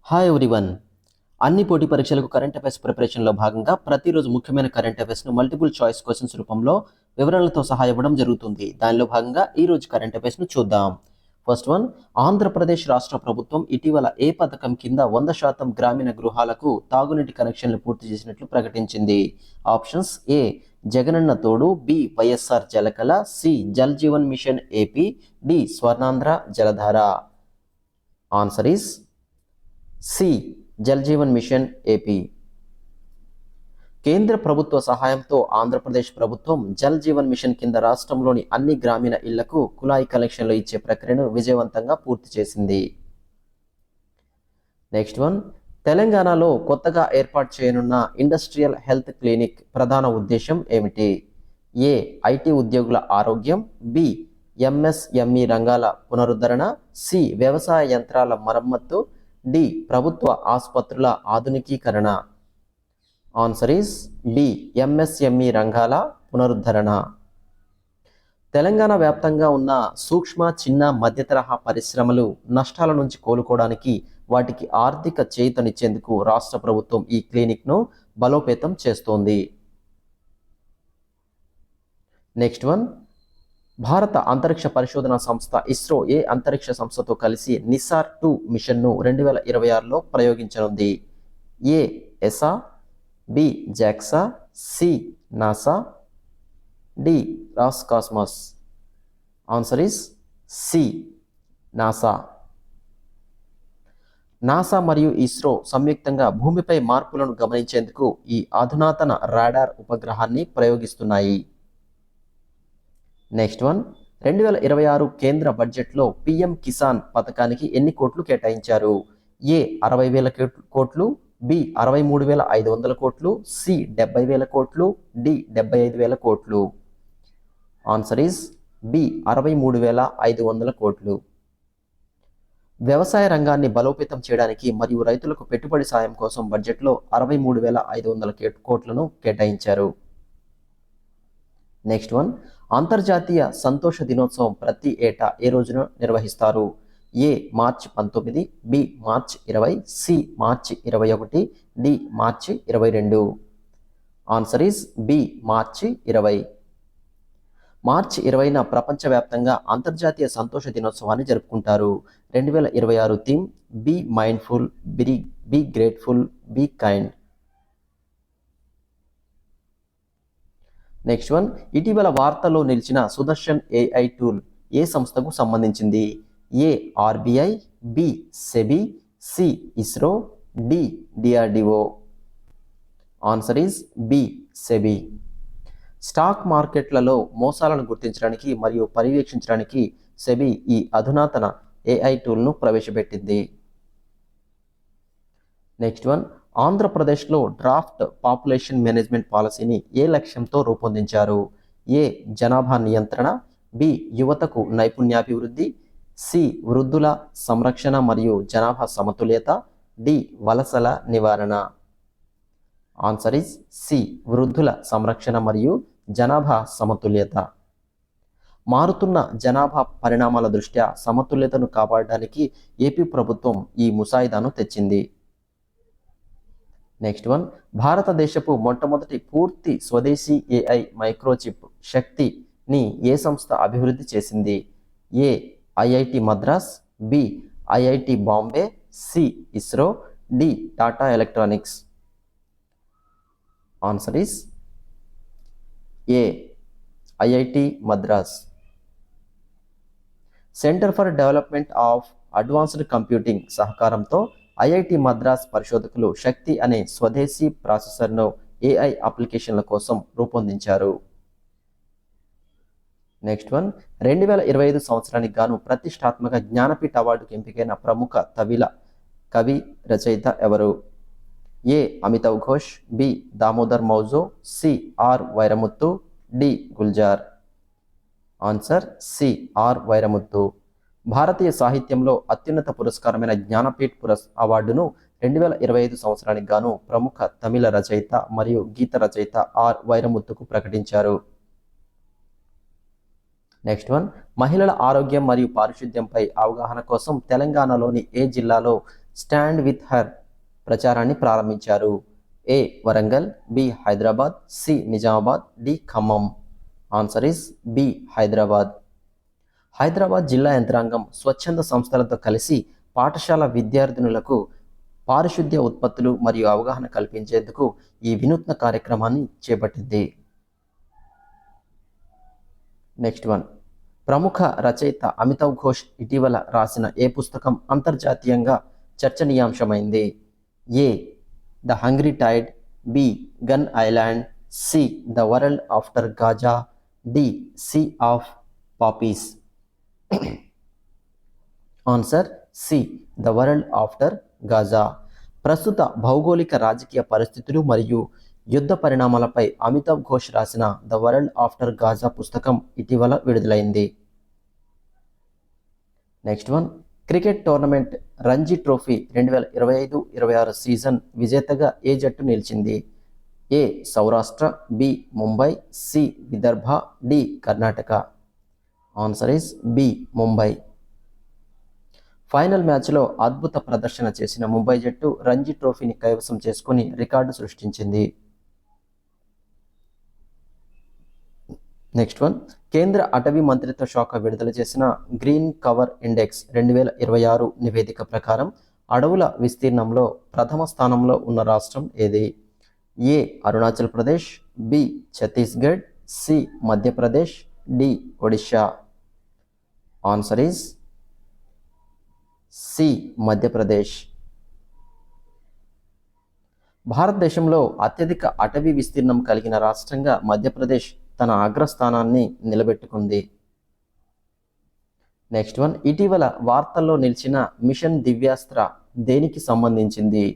Hi everyone. అన్ని పోటీ పరీక్షలకు కరెంట్ అఫైర్స్ ప్రిపరేషన్లో భాగంగా ప్రతిరోజు ముఖ్యమైన కరెంట్ అఫైర్స్ను మల్టిపుల్ చాయిస్ క్వశ్చన్స్ రూపంలో వివరాలతో సహా ఇవ్వడం జరుగుతుంది. దానిలో భాగంగా ఈరోజు కరెంట్ అఫైర్స్ను చూద్దాం. ఫస్ట్ వన్, ఆంధ్రప్రదేశ్ రాష్ట్ర ప్రభుత్వం ఇటీవల ఏ పథకం కింద 100% గ్రామీణ గృహాలకు తాగునీటి కనెక్షన్లు పూర్తి చేసినట్లు ప్రకటించింది? Options: A Jagananna Thodu, B YSR Jalakala, C Jal Jeevan mission AP, D Swarnandhra Jaladhara. Answer is C Jal Jeevan mission AP. కేంద్ర ప్రభుత్వ సహాయంతో ఆంధ్రప్రదేశ్ ప్రభుత్వం జల్ జీవన్ మిషన్ కింద రాష్ట్రంలోని అన్ని గ్రామీణ ఇళ్లకు కుళాయి కనెక్షన్లు ఇచ్చే ప్రక్రియను విజయవంతంగా పూర్తి చేసింది. నెక్స్ట్ వన్, తెలంగాణలో కొత్తగా ఏర్పాటు చేయనున్న ఇండస్ట్రియల్ హెల్త్ క్లినిక్ ప్రధాన ఉద్దేశం ఏమిటి? ఏ ఐటీ ఉద్యోగుల ఆరోగ్యం, బి ఎంఎస్ఎంఈ రంగాల పునరుద్ధరణ, సి వ్యవసాయ యంత్రాల మరమ్మత్తు, డి ప్రభుత్వ ఆసుపత్రుల ఆధునికీకరణ. ఆన్సర్ ఈస్ బి ఎంఎస్ఎంఈ రంగాల పునరుద్ధరణ. తెలంగాణ వ్యాప్తంగా ఉన్న సూక్ష్మ, చిన్న, మధ్యతరహా పరిశ్రమలు నష్టాల నుంచి కోలుకోవడానికి, వాటికి ఆర్థిక చేయూతనిచ్చేందుకు రాష్ట్ర ప్రభుత్వం ఈ క్లినిక్ను బలోపేతం చేస్తోంది. నెక్స్ట్ వన్, భారత అంతరిక్ష పరిశోధన సంస్థ ఇస్రో ఏ అంతరిక్ష సంస్థతో కలిసి నిసార్-2 మిషన్ను 2026లో ప్రయోగించనుంది? A ESA, B JAXA, C NASA, D Roscosmos. Answer is C NASA. NASA మరియు ఇస్రో సంయుక్తంగా భూమిపై మార్పులను గమనించేందుకు ఈ అధునాతన రాడార్ ఉపగ్రహాన్ని ప్రయోగిస్తున్నాయి. నెక్స్ట్ వన్, 2026 కేంద్ర బడ్జెట్లో పిఎం కిసాన్ పథకానికి ఎన్ని కోట్లు కేటాయించారు? ఏ 60,000 కోట్లు, బి 63,500 కోట్లు, సి 70,000 కోట్లు, డి 75,000 కోట్లు. ఆన్సర్ ఈస్ బి 63,500 కోట్లు. వ్యవసాయ రంగాన్ని బలోపేతం చేయడానికి మరియు రైతులకు పెట్టుబడి సాయం కోసం బడ్జెట్లో 63,500 కోట్లను కేటాయించారు. నెక్స్ట్ వన్, అంతర్జాతీయ సంతోష దినోత్సవం ప్రతి ఏటా ఏ రోజున నిర్వహిస్తారు? A March 19, B March 20, C March 21, D March 22. Answer is B March 20. March 20న ప్రపంచవ్యాప్తంగా అంతర్జాతీయ సంతోష దినోత్సవాన్ని జరుపుకుంటారు. 2026 theme be mindful, be grateful, be kind. Next one, ఇటీవల వార్తల్లో నిలిచిన సుదర్శన్ ఏఐ టూల్ ఏ సంస్థకు సంబంధించింది? A RBI, B SEBI, C ISRO, D DRDO. Answer is B SEBI. Stock మార్కెట్లలో మోసాలను గుర్తించడానికి మరియు పర్యవేక్షించడానికి సెబీ ఈ అధునాతన ఏఐ టూల్ను ప్రవేశపెట్టింది. నెక్స్ట్ వన్, ఆంధ్రప్రదేశ్లో డ్రాఫ్ట్ పాపులేషన్ మేనేజ్మెంట్ పాలసీని ఏ లక్ష్యంతో రూపొందించారు? ఏ జనాభా నియంత్రణ, బి యువతకు నైపుణ్యాభివృద్ధి, సి వృద్ధుల సంరక్షణ మరియు జనాభా సమతుల్యత, డి వలసల నివారణ. ఆన్సర్ ఈస్ సి వృద్ధుల సంరక్షణ మరియు జనాభా సమతుల్యత. మారుతున్న జనాభా పరిణామాల దృష్ట్యా సమతుల్యతను కాపాడడానికి ఏపీ ప్రభుత్వం ఈ ముసాయిదాను తెచ్చింది. నెక్స్ట్ వన్, భారతదేశపు మొట్టమొదటి పూర్తి స్వదేశీ ఏఐ మైక్రోచిప్ శక్తిని ఏ సంస్థ అభివృద్ధి చేసింది? A IIT Madras, B IIT Bombay, C ISRO, D Tata electronics. Answer is A IIT Madras. Centre for development of advanced computing సహకారంతో ఐఐటి మద్రాస్ పరిశోధకులు శక్తి అనే స్వదేశీ ప్రాసెసర్ను ఏఐ అప్లికేషన్ల కోసం రూపొందించారు. నెక్స్ట్ వన్, 2025 సంవత్సరానికి గాను ప్రతిష్టాత్మక జ్ఞానపీఠ అవార్డుకు ఎంపికైన ప్రముఖ తమిళ కవి రచయిత ఎవరు? A Amitav Ghosh, B Damodar Mauzo, C R Vairamuthu, D Gulzar. Answer C R Vairamuthu. భారతీయ సాహిత్యంలో అత్యున్నత పురస్కారమైన జ్ఞానపీఠ్ అవార్డును 2025 సంవత్సరానికి గాను ప్రముఖ తమిళ రచయిత మరియు గీత రచయిత ఆర్ వైరముత్తుకు ప్రకటించారు. నెక్స్ట్ వన్, మహిళల ఆరోగ్యం మరియు పారిశుద్ధ్యంపై అవగాహన కోసం తెలంగాణలోని ఏ జిల్లాలో స్టాండ్ విత్ హర్ ప్రచారాన్ని ప్రారంభించారు? A Warangal, B Hyderabad, C Nizamabad, D Khammam. Answer is B Hyderabad. Hyderabad జిల్లా యంత్రాంగం స్వచ్ఛంద సంస్థలతో కలిసి పాఠశాల విద్యార్థినులకు పారిశుద్ధ్య ఉత్పత్తులు మరియు అవగాహన కల్పించేందుకు ఈ వినూత్న కార్యక్రమాన్ని చేపట్టింది. నెక్స్ట్ వన్, ప్రముఖ రచయిత అమితావ్ ఘోష్ ఇటీవల రాసిన ఏ పుస్తకం అంతర్జాతీయంగా చర్చనీయాంశమైంది? A the hungry tide, B gun island, C the world after Gaza, D sea of poppies. Answer C the world after Gaza. ప్రస్తుత భౌగోళిక రాజకీయ పరిస్థితులు మరియు యుద్ధ పరిణామాలపై అమితావ్ ఘోష్ రాసిన ద వరల్డ్ ఆఫ్టర్ గాజా పుస్తకం ఇటీవల విడుదలైంది. Next one, cricket tournament Ranji trophy 2025-26 season విజేతగా ఏ జట్టు నిలిచింది? A Saurashtra, B Mumbai, C Vidarbha, D Karnataka. Answer is B Mumbai. Final మ్యాచ్లో అద్భుత ప్రదర్శన చేసిన ముంబై జట్టు రంజీ ట్రోఫీని కైవసం చేసుకుని రికార్డు సృష్టించింది. నెక్స్ట్ వన్, కేంద్ర అటవీ మంత్రిత్వ శాఖ విడుదల చేసిన గ్రీన్ కవర్ ఇండెక్స్ 2026 నివేదిక ప్రకారం అడవుల విస్తీర్ణంలో ప్రథమ స్థానంలో ఉన్న రాష్ట్రం ఏది? A Arunachal Pradesh, B Chhattisgarh, C Madhya Pradesh, D Odisha. Answer is C Madhya Pradesh. భారతదేశంలో అత్యధిక అటవీ విస్తీర్ణం కలిగిన రాష్ట్రంగా మధ్యప్రదేశ్ తన అగ్రస్థానాన్ని నిలబెట్టుకుంది. నెక్స్ట్ వన్, ఇటీవల వార్తల్లో నిలిచిన మిషన్ దివ్యాస్త్ర దేనికి సంబంధించింది?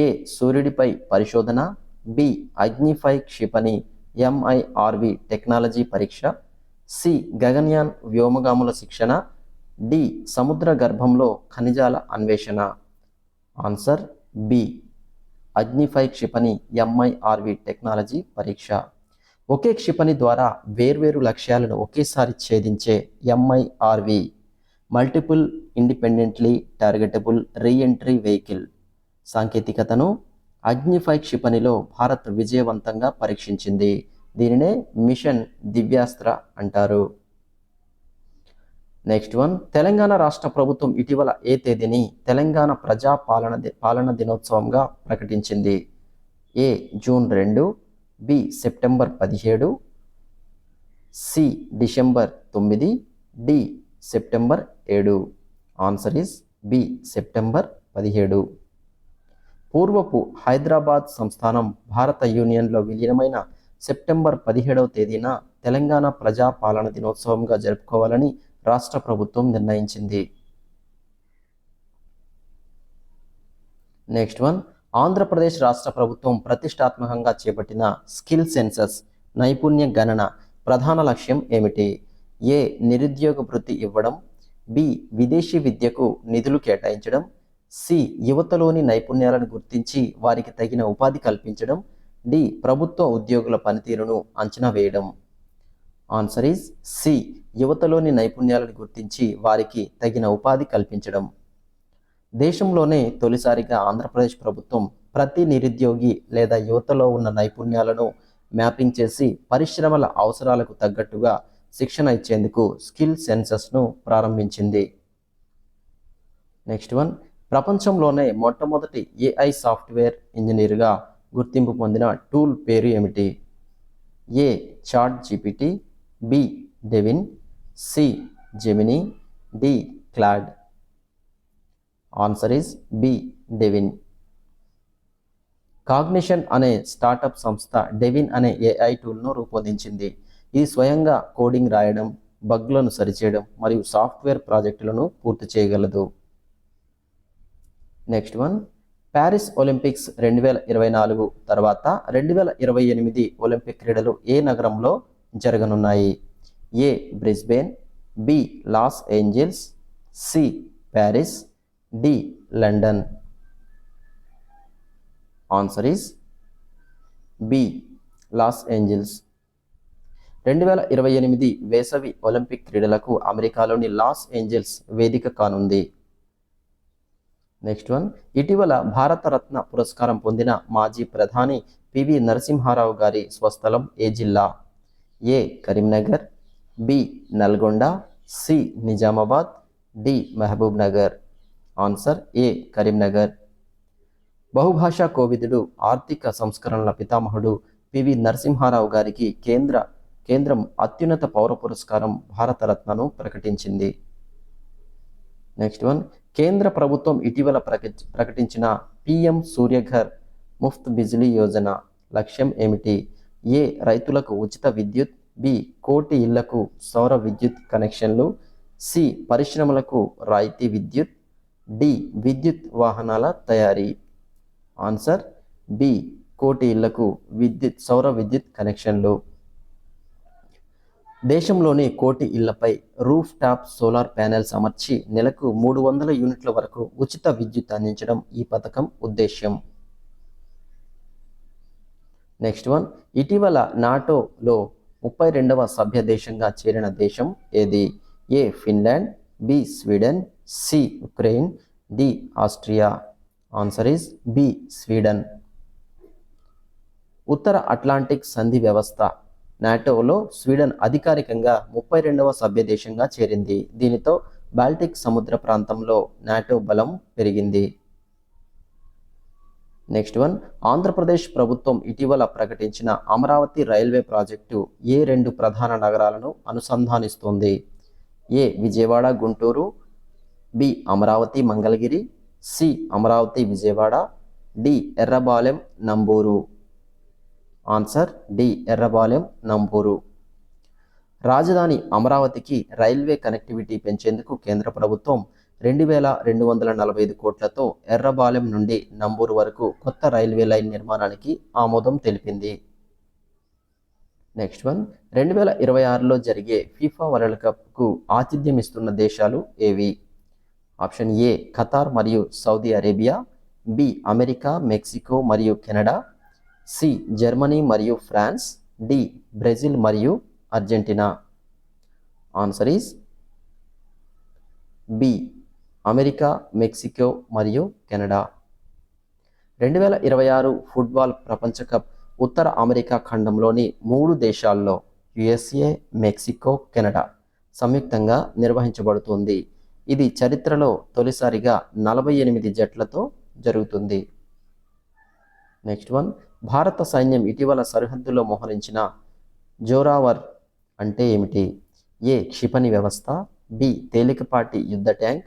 ఏ సూర్యుడిపై పరిశోధన, బి అగ్నిపై క్షిపణి MIRV టెక్నాలజీ పరీక్ష, సి గగన్యాన్ వ్యోమగాముల శిక్షణ, డి సముద్ర గర్భంలో ఖనిజాల అన్వేషణ. ఆన్సర్ బి అగ్నిపై క్షిపణి MIRV టెక్నాలజీ పరీక్ష. ఒకే క్షిపణి ద్వారా వేర్వేరు లక్ష్యాలను ఒకేసారి ఛేదించే MIRV multiple independently targetable reentry vehicle సాంకేతికతను అగ్నిపై క్షిపణిలో భారత్ విజయవంతంగా పరీక్షించింది. దీనినే మిషన్ దివ్యాస్త్ర అంటారు. నెక్స్ట్ వన్, తెలంగాణ రాష్ట్ర ప్రభుత్వం ఇటీవల ఏ తేదీని తెలంగాణ ప్రజా పాలన దినోత్సవంగా ప్రకటించింది? A June 2, B September 17, C December 9, D September 7. Answer is B September 17. పూర్వపు హైదరాబాద్ సంస్థానం భారత యూనియన్లో విలీనమైన సెప్టెంబర్ 17వ తేదీన తెలంగాణ ప్రజా పాలన దినోత్సవంగా జరుపుకోవాలని రాష్ట్ర ప్రభుత్వం నిర్ణయించింది. నెక్స్ట్ వన్, ఆంధ్రప్రదేశ్ రాష్ట్ర ప్రభుత్వం ప్రతిష్టాత్మకంగా చేపట్టిన స్కిల్ సెన్సస్ నైపుణ్య గణన ప్రధాన లక్ష్యం ఏమిటి? ఏ నిరుద్యోగ భృతి ఇవ్వడం, బి విదేశీ విద్యకు నిధులు కేటాయించడం, సి యువతలోని నైపుణ్యాలను గుర్తించి వారికి తగిన ఉపాధి కల్పించడం, డి ప్రభుత్వ ఉద్యోగుల పనితీరును అంచనా వేయడం. ఆన్సర్ ఈజ్ సి యువతలోని నైపుణ్యాలను గుర్తించి వారికి తగిన ఉపాధి కల్పించడం. దేశంలోనే తొలిసారిగా ఆంధ్రప్రదేశ్ ప్రభుత్వం ప్రతి నిరుద్యోగి లేదా యువతలో ఉన్న నైపుణ్యాలను మ్యాపింగ్ చేసి పరిశ్రమల అవసరాలకు తగ్గట్టుగా శిక్షణ ఇచ్చేందుకు స్కిల్ సెన్సస్ను ప్రారంభించింది. నెక్స్ట్ వన్, ప్రపంచంలోనే మొట్టమొదటి AI సాఫ్ట్వేర్ ఇంజనీర్గా గుర్తింపు పొందిన టూల్ పేరు ఏమిటి? A chat GPT, B Devin, C Gemini, D Claude. Answer is B Devin. Cognition అనే స్టార్టప్ సంస్థ డెవిన్ అనే AI టూల్ను రూపొందించింది. ఇది స్వయంగా కోడింగ్ రాయడం, బగ్లను సరిచేయడం మరియు సాఫ్ట్వేర్ ప్రాజెక్టులను పూర్తి చేయగలదు. నెక్స్ట్ వన్, ప్యారిస్ ఒలింపిక్స్ 2024 తర్వాత 2028 ఒలింపిక్ క్రీడలు ఏ నగరంలో జరగనున్నాయి? A Brisbane, B Los Angeles, C Paris, D London. Answer is B Los Angeles. 2028 వేసవి ఒలింపిక్ క్రీడలకు అమెరికాలోని లాస్ ఏంజల్స్ వేదిక కానుంది. నెక్స్ట్ వన్, ఇటీవల భారతరత్న పురస్కారం పొందిన మాజీ ప్రధాని పివి నరసింహారావు గారి స్వస్థలం ఏ జిల్లా? A Karimnagar, B Nalgonda, C Nizamabad, D Mahabub Nagar. Answer A Karimnagar. బహుభాషా కోవిదుడు, ఆర్థిక సంస్కరణల పితామహుడు పివి నరసింహారావు గారికి కేంద్రం అత్యున్నత పౌర పురస్కారం భారతరత్నను ప్రకటించింది. నెక్స్ట్ వన్, కేంద్ర ప్రభుత్వం ఇటీవల ప్రకటించిన పిఎం సూర్యఘర్ ముఫ్త్ బిజ్లీ యోజన లక్ష్యం ఏమిటి? ఏ రైతులకు ఉచిత విద్యుత్, బి కోటి ఇళ్లకు సౌర విద్యుత్ కనెక్షన్లు, సి పరిశ్రమలకు రాయితీ విద్యుత్, డి విద్యుత్ వాహనాల తయారీ. ఆన్సర్ బి కోటి ఇళ్లకు సౌర విద్యుత్ కనెక్షన్లు. దేశంలోని కోటి ఇళ్లపై రూఫ్ టాప్ సోలార్ ప్యానెల్స్ అమర్చి నెలకు 300 యూనిట్ల వరకు ఉచిత విద్యుత్ అందించడం ఈ పథకం ఉద్దేశ్యం. నెక్స్ట్ వన్, ఇటీవల నాటోలో 32వ సభ్య దేశంగా చేరిన దేశం ఏది? A Finland, B Sweden, C Ukraine, D Austria. Answer is B Sweden. ఉత్తర అట్లాంటిక్ సంధి వ్యవస్థ నాటోలో స్వీడన్ అధికారికంగా 32వ సభ్య దేశంగా చేరింది. దీనితో బాల్టిక్ సముద్ర ప్రాంతంలో నాటో బలం పెరిగింది. నెక్స్ట్ వన్, ఆంధ్రప్రదేశ్ ప్రభుత్వం ఇటీవల ప్రకటించిన అమరావతి రైల్వే ప్రాజెక్టు ఏ 2 ప్రధాన నగరాలను అనుసంధానిస్తోంది? A Vijayawada Guntur, B Amaravati Mangalagiri, C Amaravati Vijayawada, D Errabalem Namburu. Answer D Errabalem Namburu. రాజధాని అమరావతికి రైల్వే కనెక్టివిటీ పెంచేందుకు కేంద్ర ప్రభుత్వం 2,245 కోట్లతో ఎర్రబాలెం నుండి నంబూరు వరకు కొత్త రైల్వే లైన్ నిర్మాణానికి ఆమోదం తెలిపింది. నెక్స్ట్ వన్, 2026లో జరిగే ఫీఫా వరల్డ్ కప్కు ఆతిథ్యం ఇస్తున్న దేశాలు ఏవి? ఆప్షన్ ఏ ఖతార్ మరియు Saudi Arabia, B America, Mexico మరియు కెనడా, సి జర్మనీ మరియు ఫ్రాన్స్, డి బ్రెజిల్ మరియు Argentina. Answer is B America, Mexico మరియు కెనడా. 2026 ఫుట్బాల్ ప్రపంచ కప్ ఉత్తర అమెరికా ఖండంలోని 3 దేశాల్లో యుఎస్ఏ, మెక్సికో, కెనడా సంయుక్తంగా నిర్వహించబడుతుంది. ఇది చరిత్రలో తొలిసారిగా 48 జట్లతో జరుగుతుంది. నెక్స్ట్ వన్, భారత సైన్యం ఇటీవల సరిహద్దులో మోహరించిన జోరావర్ అంటే ఏమిటి? ఏ క్షిపణి వ్యవస్థ, బి తేలికపాటి యుద్ధ ట్యాంక్,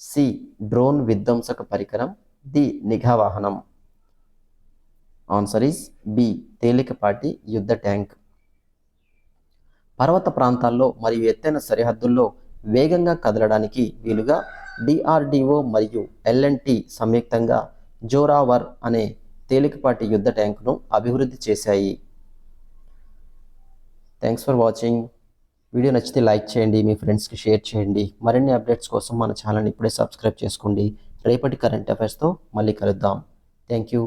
సి డ్రోన్ విధ్వంసక పరికరం, డి నిఘా వాహనం. ఆన్సర్ ఈస్ బి తేలికపాటి యుద్ధ ట్యాంక్. పర్వత ప్రాంతాల్లో మరియు ఎత్తైన సరిహద్దుల్లో వేగంగా కదలడానికి వీలుగా డిఆర్డిఓ మరియు ఎల్ఎన్టీ సంయుక్తంగా జోరావర్ అనే తేలికపాటి యుద్ధ ట్యాంకును అభివృద్ధి చేశాయి. Thanks for watching. వీడియో నచ్చితే లైక్ చేయండి, మీ ఫ్రెండ్స్కి షేర్ చేయండి. మరిన్ని అప్డేట్స్ కోసం మన ఛానల్ని ఇప్పుడే సబ్స్క్రైబ్ చేసుకోండి. రేపటి కరెంట్ అఫైర్స్తో మళ్ళీ కలుద్దాం. Thank you.